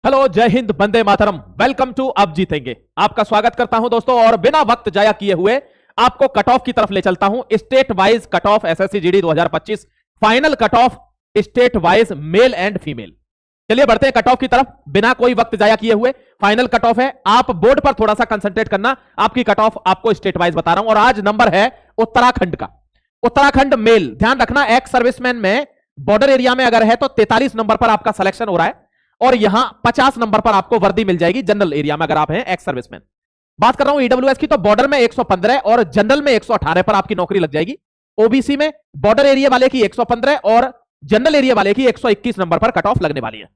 Hello, जय Hind, Vande Mataram. Welcome to अब जीतेंगे। आपका स्वागत करता हूं दोस्तों, और बिना वक्त जाया किए हुए आपको कट ऑफ की तरफ ले चलता हूं। State wise cut off SSC GD 2025 final cut off state wise male and female. चलिए बढ़ते हैं कट ऑफ की तरफ बिना कोई वक्त जाया किए हुए। फाइनल कट ऑफ है, आप बोर्ड पर थोड़ा सा कंसंट्रेट करना। आपकी कट ऑफ आपको स्टेट वाइज बता रहा हूं, और आज नंबर है उत्तराखंड का। उत्तराखंड मेल, ध्यान रखना, एक्स सर्विसमैन में बॉर्डर एरिया में अगर है तो 43 नंबर पर आपका सिलेक्शन हो रहा है, और यहां 50 नंबर पर आपको वर्दी मिल जाएगी जनरल एरिया में अगर आप हैं एक्स सर्विसमैन। बात कर रहा हूं ईडब्ल्यूएस की, तो बॉर्डर में 115 और जनरल में 118 पर आपकी नौकरी लग जाएगी। ओबीसी में बॉर्डर एरिया वाले की 115 और जनरल एरिया वाले की 121 नंबर पर कट ऑफ लगने वाली है।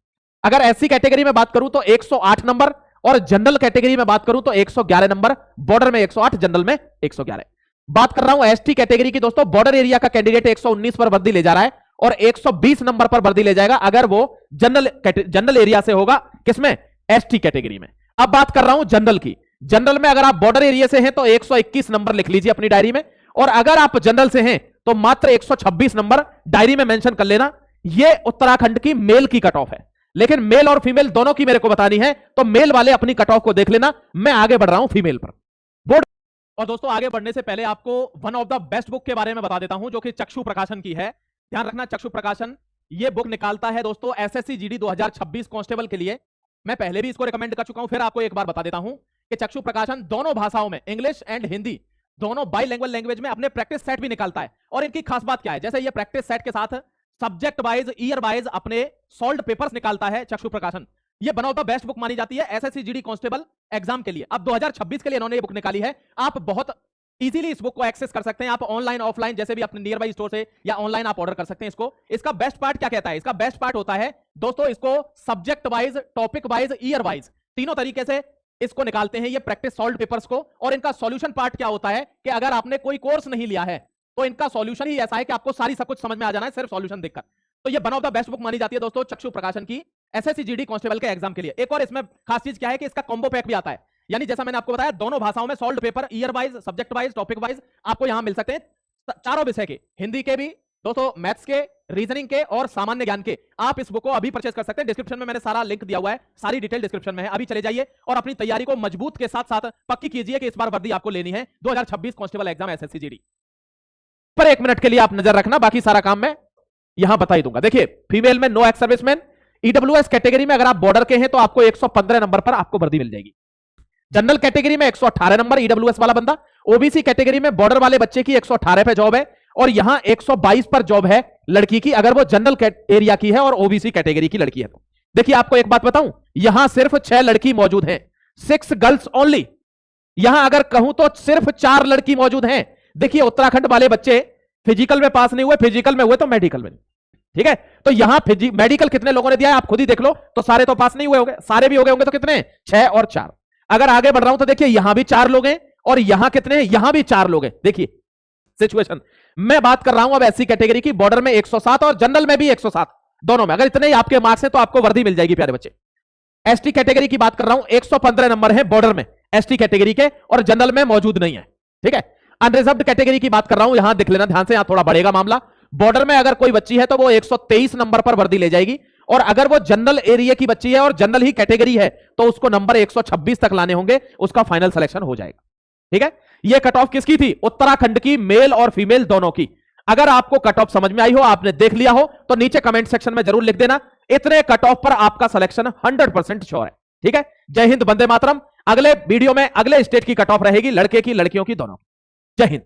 अगर एससी कैटेगरी में बात करूं तो 108 नंबर, और जनरल कैटेगरी में बात करूं तो 111 नंबर। बॉर्डर में 108, जनरल में 111। बात कर रहा हूं एसटी कैटेगरी की दोस्तों, बॉर्डर एरिया का कैंडिडेट 119 पर वर्दी ले जा रहा है और 120 नंबर पर वर्दी ले जाएगा अगर वो जनरल एरिया से होगा। किसमें? एसटी कैटेगरी में। अब बात कर रहा हूं जनरल की। जनरल में अगर आप बॉर्डर एरिया से हैं तो 121 नंबर लिख लीजिए अपनी डायरी में, और अगर आप जनरल से हैं तो मात्र 126 नंबर डायरी में मेंशन कर लेना। यह उत्तराखंड की मेल की कट ऑफ है, लेकिन मेल और फीमेल दोनों की मेरे को बतानी है, तो मेल वाले अपनी कट ऑफ को देख लेना। मैं आगे बढ़ रहा हूं फीमेल पर बोर्ड। और दोस्तों आगे बढ़ने से पहले आपको one of the best book के बारे में बता देता हूं, जो कि चक्षु प्रकाशन की है। ध्यान रखना, चक्षु प्रकाशन ये बुक निकालता है दोस्तों एसएससी जीडी 2026 कांस्टेबल के लिए। मैं पहले भी इसको रिकमेंड कर चुका हूं, फिर आपको एक बार बता देता हूं कि चक्षु प्रकाशन दोनों भाषाओं में, इंग्लिश एंड हिंदी, दोनों बाइलिंगुअल लैंग्वेज में अपने प्रैक्टिस सेट भी निकालता है। और इनकी खास बात क्या है, जैसे ये प्रैक्टिस सेट के साथ सब्जेक्ट वाइज, ईयर वाइज अपने सॉल्व पेपर्स निकालता है चक्षु प्रकाशन। ये one of the best book मानी जाती है एसएससी जीडी कांस्टेबल एग्जाम के लिए। अब 2026 के लिए इन्होंने ये बुक निकाली है। आप बहुत इजीली इस बुक को एक्सेस कर सकते हैं, आप ऑनलाइन ऑफलाइन जैसे भी अपने नियर बाई स्टोर से या ऑनलाइन आप ऑर्डर कर सकते हैं इसको। इसका बेस्ट पार्ट क्या कहता है? इसका बेस्ट पार्ट होता है दोस्तों, इसको subject wise, topic wise, year wise तीनों तरीके से इसको निकालते हैं ये प्रैक्टिस सॉल्व पेपर्स को। और इनका सॉल्यूशन पार्ट क्या होता है कि अगर आपने कोई कोर्स नहीं लिया है तो इनका सॉल्यूशन ही ऐसा है कि आपको सारी सब कुछ समझ में आ जाना है सिर्फ सॉल्यूशन देखकर। तो ये one of the best book मानी जाती है दोस्तों चक्षु प्रकाशन की एसएससी जीडी कांस्टेबल के एग्जाम के लिए। एक और इसमें खास चीज क्या है कि इसका कॉम्बो पैक भी आता है, यानी जैसा मैंने आपको बताया दोनों भाषाओं में solve paper, year wise, subject wise, topic wise आपको यहां मिल सकते हैं। चारों विषय के, हिंदी के भी दोस्तों, मैथ्स के, रीजनिंग के और सामान्य ज्ञान के। आप इस बुक को अभी परचेज कर सकते हैं। डिस्क्रिप्शन में मैंने सारा लिंक दिया हुआ है, सारी डिटेल डिस्क्रिप्शन में है। अभी चले जाइए और अपनी तैयारी को मजबूत के साथ साथ पक्की कीजिए कि इस बार वर्दी आपको लेनी है 2026 कांस्टेबल एग्जाम एसएससी जीडी पर। 1 मिनट के लिए आप नजर रखना, बाकी सारा काम मैं यहां बता ही दूंगा। देखिए, फीमेल में no ex serviceman. EWS category में अगर आप बॉर्डर के हैं तो आपको 115 नंबर पर आपको वर्दी मिल जाएगी। जनरल कैटेगरी में 118 नंबर ईडब्ल्यूएस वाला बंदा। ओबीसी कैटेगरी में बॉर्डर वाले बच्चे की 118 पे जॉब है, और यहां 122 पर जॉब है लड़की की, अगर वो जनरल एरिया की है और ओबीसी कैटेगरी की लड़की है तो। देखिए आपको एक बात बताऊं, यहां सिर्फ 6 लड़की मौजूद हैं, 6 गर्ल्स ओनली। यहां अगर कहूं तो सिर्फ 4 लड़की मौजूद हैं। देखिए उत्तराखंड वाले बच्चे फिजिकल में पास नहीं हुए, फिजिकल में हुए तो मेडिकल में नहीं। ठीक है, तो यहां मेडिकल कितने लोगों ने दिया है आप खुद ही देख लो, तो सारे तो पास नहीं हुए होंगे, सारे भी हो गए होंगे तो कितने? 6 और 4। अगर आगे बढ़ रहा हूं तो देखिए यहां भी 4 लोग हैं, और यहां कितने हैं? यहां भी 4 लोग हैं। देखिए सिचुएशन मैं बात कर रहा हूं अब एससी कैटेगरी की। बॉर्डर में 107 और जनरल में भी 107, दोनों में अगर इतने ही आपके मार्क्स हैं तो आपको वर्दी मिल जाएगी प्यारे बच्चे। एसटी कैटेगरी की बात कर रहा हूं, 115 नंबर है बॉर्डर में एसटी कैटेगरी के, और जनरल में मौजूद नहीं है। ठीक है, अनरिजर्व्ड कैटेगरी की बात कर रहा हूं, यहां देख लेना ध्यान से, यहां थोड़ा बढ़ेगा मामला। बॉर्डर में अगर कोई बच्ची है तो वो 123 नंबर पर वर्दी ले जाएगी, और अगर वो जनरल एरिया की बच्ची है और जनरल ही कैटेगरी है तो उसको नंबर 126 तक लाने होंगे, उसका फाइनल सिलेक्शन हो जाएगा। ठीक है, ये कट ऑफ किसकी थी? उत्तराखंड की, मेल और फीमेल दोनों की। अगर आपको कट ऑफ समझ में आई हो, आपने देख लिया हो, तो नीचे कमेंट सेक्शन में जरूर लिख देना। इतने कट ऑफ पर आपका सिलेक्शन 100% श्योर है। ठीक है, जय हिंद, वंदे मातरम। अगले वीडियो में अगले स्टेट की कट ऑफ रहेगी, लड़के की, लड़कियों की, दोनों। जय हिंद।